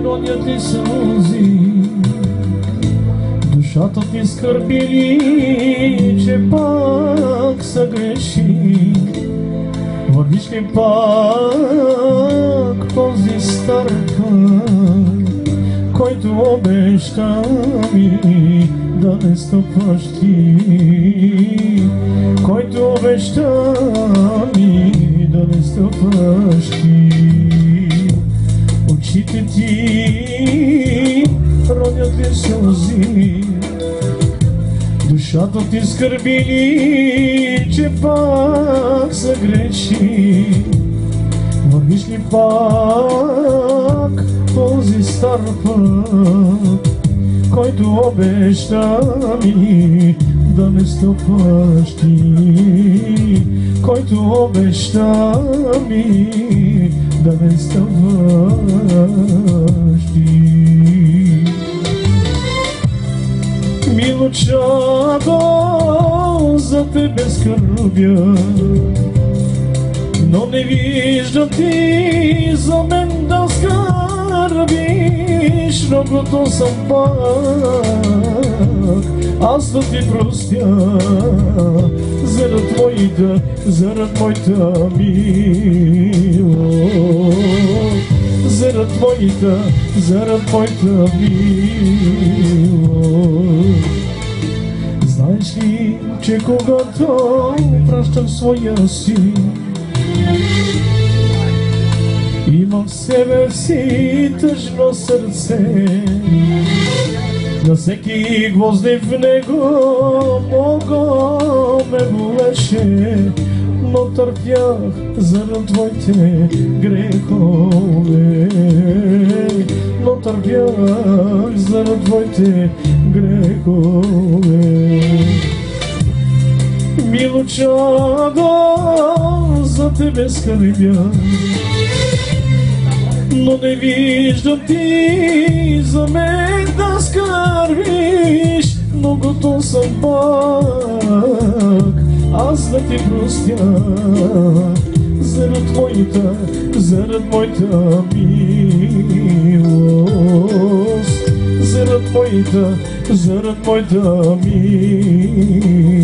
родят ли сълзи, душата ти скърбили, че пак съгреши. Вървиш ли пак този стар път, който обеща ми да не стъпваш ти, който обеща ми да не стъпваш ти. Очите ти родят ли сълзи, душата ти скърбили, че пак съгреши. Вървиш ли пак този стар път, който обеща ми да не стъпваш ти, който обеща ми да не стъпваш ти. Милочато, за тебе скърбя, но не виждам ти за мен да скърбиш. Многото съм пак, аз да ти простя, зарад моята милост, зарад моята милост. Знаеш ли, че когато пращам своя син, имам в себе си тъжно сърце, на всеки гвоздев в него много ме болеше, но търпях зарад твоите грехове, но търпях зарад твоите грехове. Милочадо, за тебе скърбя, но не виждам ти за мен да скърбиш. Многото съм пак, аз да ти простя, зарад моята милост, зарад моята милост.